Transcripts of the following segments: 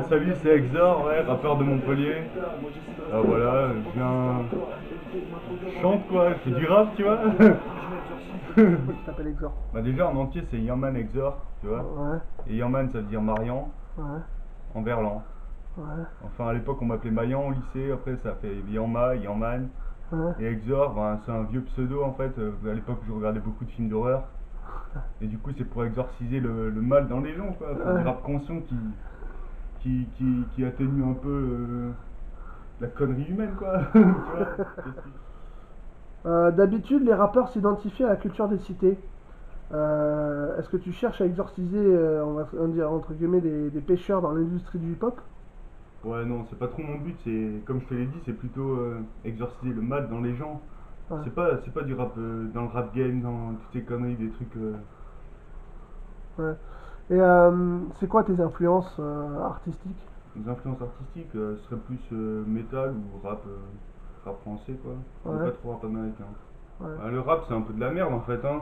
Salut, c'est Exor, ouais, rappeur de Montpellier. Voilà, je viens. Je chante quoi, je fais du rap, tu vois. Pourquoi tu t'appelles Exor? Bah, déjà en entier c'est Yaman Exor, tu vois. Ouais, Et Yaman ça veut dire Marian ouais, en verlan. ouais, Enfin à l'époque on m'appelait Mayan au lycée, après ça fait Yanma, Yaman. ouais. Et Exor, ben, c'est un vieux pseudo en fait. À l'époque je regardais beaucoup de films d'horreur. Et du coup c'est pour exorciser le mal dans les gens quoi. Enfin, du Ouais. rap conscient qui atténue un peu la connerie humaine quoi. Tu vois. D'habitude, les rappeurs s'identifient à la culture des cités. Est-ce que tu cherches à exorciser, on va dire entre guillemets, des pêcheurs dans l'industrie du hip-hop? Ouais non, c'est pas trop mon but, c'est comme je te l'ai dit, c'est plutôt exorciser le mal dans les gens. Ouais, C'est pas du rap dans le rap game, dans toutes ces conneries, des trucs. ouais. Et c'est quoi tes influences artistiques? Les influences artistiques, ce serait plus métal ou rap français quoi. Mais Ouais, pas trop rap américain. ouais, Le rap c'est un peu de la merde en fait hein.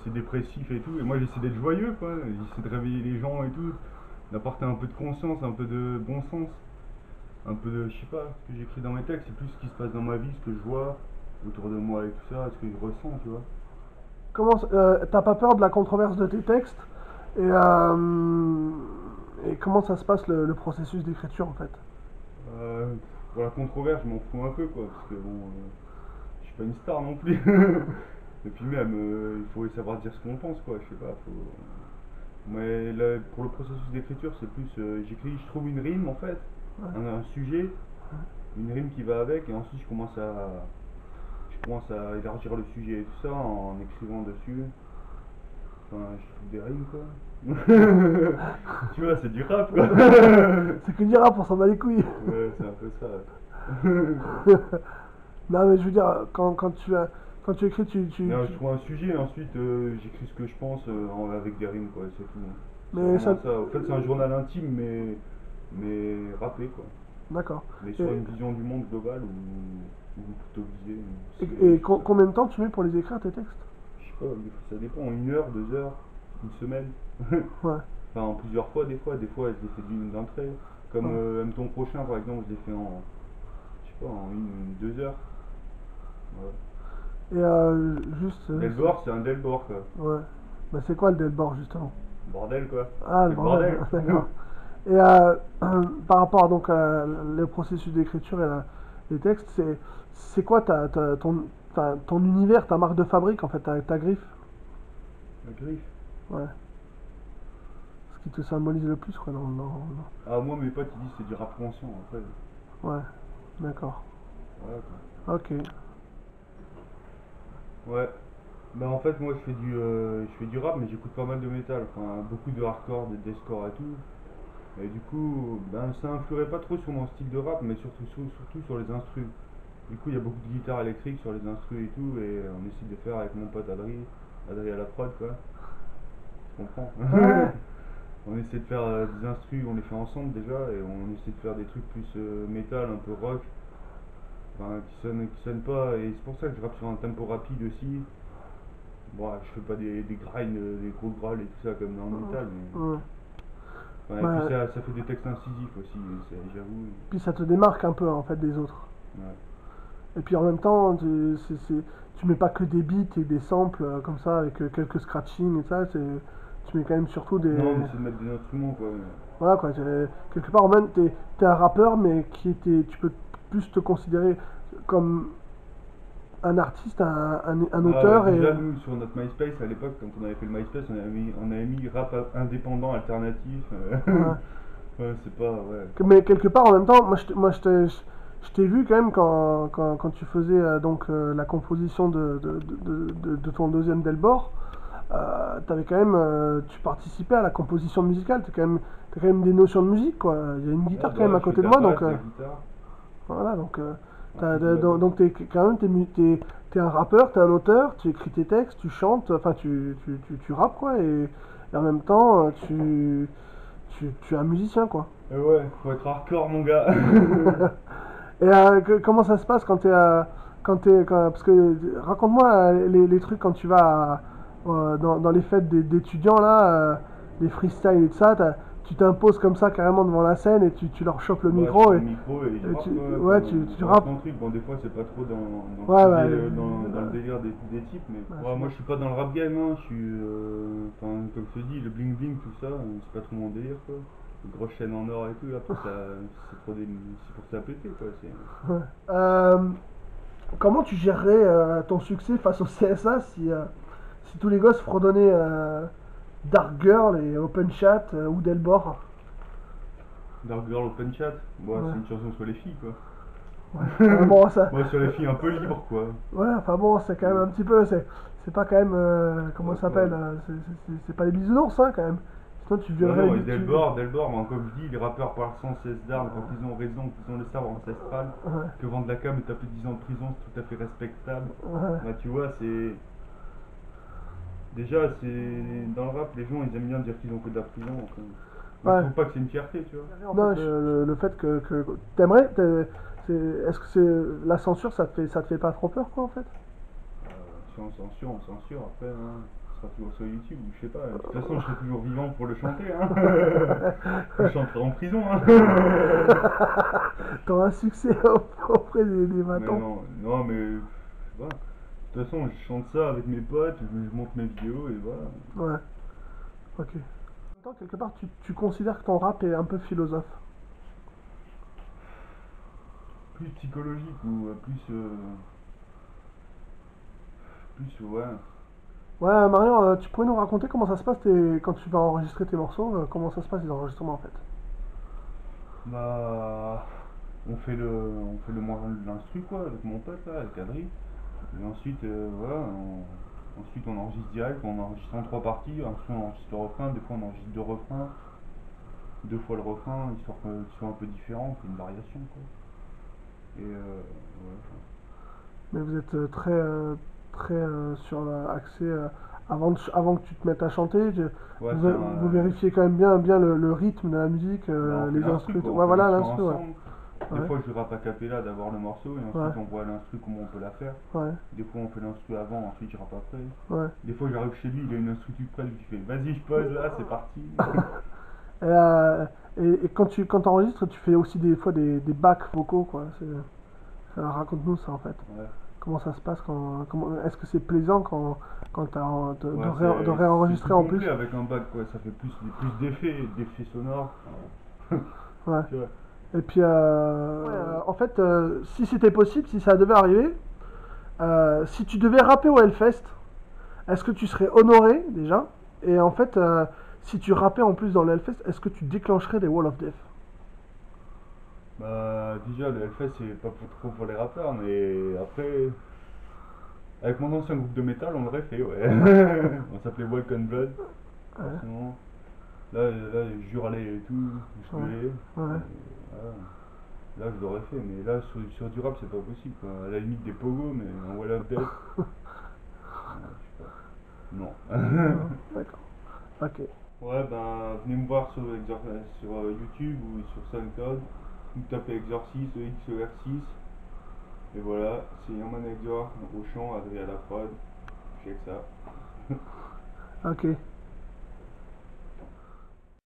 C'est dépressif et tout. Et moi j'essaie d'être joyeux quoi. J'essaie de réveiller les gens et tout. D'apporter un peu de conscience, un peu de bon sens. Un peu de, je sais pas, ce que j'écris dans mes textes, c'est plus ce qui se passe dans ma vie, ce que je vois autour de moi et tout ça, ce que je ressens, tu vois. t'as pas peur de la controverse de tes textes? Et comment ça se passe le processus d'écriture en fait? Pour la controverse, je m'en fous un peu quoi, parce que bon, je suis pas une star non plus. Et puis même, il faut savoir dire ce qu'on pense quoi, je sais pas, faut. Mais là, pour le processus d'écriture, c'est plus, j'écris, je trouve une rime en fait, Ouais, un sujet, une rime qui va avec, et ensuite je commence à élargir le sujet et tout ça en écrivant dessus. Enfin, je trouve des rimes quoi. Tu vois, c'est du rap quoi. c'est que du rap, on s'en bat les couilles. Ouais, c'est un peu ça. Non, mais je veux dire, quand tu écris, Non, je trouve un sujet et ensuite j'écris ce que je pense avec des rimes quoi, c'est tout. C'est mais vraiment ça, ça. En fait, c'est un journal intime mais rappé quoi. d'accord. Mais sur Et, une vision du monde globale ou plutôt visée. combien de temps tu mets pour les écrire tes textes? Je sais pas, ça dépend, 1 heure, 2 heures, une semaine. Ouais, Enfin, en plusieurs fois, des fois je l'ai fait d'un trait. Comme ouais. M ton prochain par exemple, je l'ai fait en, je sais pas, en 1 2 heures. Ouais. Et juste, Delbord, c'est un Delbord quoi. ouais. Bah, c'est quoi le deadboard justement? Bordel quoi. Ah, le C'est le bordel, bordel. d'accord. Et par rapport donc à le processus d'écriture et les textes, c'est quoi ton univers, ta marque de fabrique en fait, ta griffe? La griffe. Ouais. Ce qui te symbolise le plus quoi Ah, moi mes potes ils disent c'est du rap conscient après. Ouais, d'accord. Voilà Ok. quoi. Ouais. Bah en fait moi je fais du rap mais j'écoute pas mal de métal, enfin beaucoup de hardcore, de deathcore et tout. Et du coup, ben, ça influerait pas trop sur mon style de rap, mais surtout sur les instrus. Du coup, il y a beaucoup de guitare électrique sur les instrus et tout, et on essaie de faire avec mon pote Adri à la prod, quoi. Tu comprends? Ouais, On essaie de faire des instrus, on les fait ensemble déjà, et on essaie de faire des trucs plus métal, un peu rock, enfin, qui sonnent pas, et c'est pour ça que je rappe sur un tempo rapide aussi. Bon, je fais pas des grinds, des gros growls et tout ça comme dans le métal, mais. ouais. Ouais, et puis Bah, ça fait des textes incisifs aussi, j'avoue. puis ça te démarque un peu en fait des autres. Ouais. Et puis en même temps, tu mets pas que des beats et des samples comme ça avec quelques scratching et ça, tu mets quand même surtout des. Non, mais c'est de mettre des instruments quoi. Voilà quoi, quelque part même t'es un rappeur mais tu peux plus te considérer comme un artiste, un Ah ouais, auteur et. déjà nous sur notre MySpace à l'époque, quand on avait fait le MySpace, on avait mis rap indépendant alternatif. Ouais. Ouais, c'est pas, ouais. Mais quelque part en même temps, je t'ai vu quand même quand tu faisais la composition de ton deuxième Delbord. T'avais quand même, tu participais à la composition musicale, t'as quand même des notions de musique quoi. Il y a une Ouais, guitare bah quand même ouais, à je fais côté de de la moi basse, de la guitare, voilà un peu de la basse. donc t'es quand même t'es un rappeur, t'es un auteur, tu écris tes textes, tu chantes, enfin tu rappes quoi et et en même temps, tu es un musicien, quoi. Et ouais, faut être hardcore, mon gars. Et comment ça se passe quand parce que raconte-moi les trucs quand tu vas dans les fêtes d'étudiants là, les freestyles et tout ça, tu t'imposes comme ça carrément devant la scène et tu leur chopes le Bah, je micro prends et, le micro et je rappe, quoi. ouais, Enfin, tu je rappe rappes. mon truc. Bon, des fois, c'est pas trop Ouais, le ouais, sujet, dans le délire des types, mais ouais, ouais, moi, je suis pas dans le rap game, hein. Je suis, enfin, comme je te dis, le bling bling, tout ça, c'est pas trop mon délire, quoi. Les grosses chaînes en or et tout, là, c'est pour ça péter, quoi. ouais. Comment tu gérerais ton succès face au CSA si tous les gosses fredonnaient Dark Girl et Open Chat ou Delbor? Dark Girl Open Chat, bon, Ouais, c'est une chanson sur les filles, quoi. ouais. Bon, ça, Moi, sur les filles un peu libres, quoi. ouais, enfin bon, c'est quand même Mm. un petit peu, c'est pas quand même, comment ça s'appelle, Ouais. c'est pas les bisounours, hein, quand même. Sinon tu Bah violerais non, les et tu... Delbord, moi, comme je dis, les rappeurs parlent sans cesse d'armes quand ils ont raison, qu'ils ont le sabre ancestral, Ouais, que vendre la cam et taper 10 ans de prison, c'est tout à fait respectable. ouais, Bah, tu vois, c'est. Déjà, c'est. Dans le rap, les gens, ils aiment bien dire qu'ils ont fait de la prison. Enfin, moi, je ouais. trouve pas que c'est une fierté, tu vois. Non, le fait que t'aimerais, est-ce que c'est la censure, ça te fait pas trop peur, quoi, en fait? Si on censure, après, hein, ce sera toujours sur YouTube, ou je sais pas. De toute façon, je serai toujours vivant pour le chanter, hein. Je chanterai en prison, hein. T'auras un succès auprès des Mais matons. non, non, mais. Voilà. De toute façon, je chante ça avec mes potes, je monte mes vidéos et voilà. Ouais, ok. En même temps, quelque part, tu considères que ton rap est un peu philosophe. Plus psychologique ou ouais. Ouais, Marion, tu pourrais nous raconter comment ça se passe quand tu vas enregistrer tes morceaux, comment ça se passe les enregistrements en fait? Bah, on fait le moyen de l'instru quoi, avec mon pote là, avec Adri. Et ensuite, voilà, ensuite on enregistre direct, on enregistre en trois parties. Un son on enregistre le refrain, des fois on enregistre deux refrains, deux fois le refrain, histoire qu'ils soient un peu différents, c'est une variation quoi. Et ouais. Mais vous êtes très sur l'accès avant que tu te mettes à chanter, Ouais, c'est vous un. vérifiez quand même bien le rythme de la musique, Bah, on fait les l'instru instrus. quoi, on Ouais, fait voilà l'instru l'instru, ouais. ensemble. Des Ouais, fois je rappe a cappella d'abord le morceau et ouais, ensuite on voit l'instru comment on peut la faire. ouais, Des fois on fait l'instru avant, ensuite je rappe après. ouais. Des fois j'arrive chez lui, il a une instru toute prête, je fais vas-y je pose là, c'est parti. Et, et quand t'enregistres, tu fais aussi des fois des backs vocaux, quoi. Raconte-nous ça en fait. Ouais, Comment ça se passe est-ce que c'est plaisant quand ouais de c'est réenregistrer plus en plus? complet avec un bac quoi, ça fait plus d'effets sonores. Ouais. Tu vois. Et puis, en fait, si c'était possible, si ça devait arriver, si tu devais rapper au Hellfest, est-ce que tu serais honoré déjà? Et en fait, si tu rappais en plus dans le Hellfest, est-ce que tu déclencherais des Wall of Death? Bah déjà le Hellfest c'est pas trop pour les rappeurs mais après avec mon ancien groupe de métal on l'aurait fait ouais. On s'appelait Walk on Blood, Ouais, forcément. Là, je hurlais et tout, je ouais, gueulais. ouais. Voilà. Là, je l'aurais fait, mais là, sur du rap, c'est pas possible, quoi. À la limite des pogos, mais un Wall of Death, je sais pas. Non. Non, d'accord. Ok. Ouais, ben, venez me voir sur YouTube ou sur SoundCloud. Vous tapez Exorcist, EXER6. Et voilà, c'est Yaman Exor au chant, Adrien à la prod. Je sais que ça. Ok.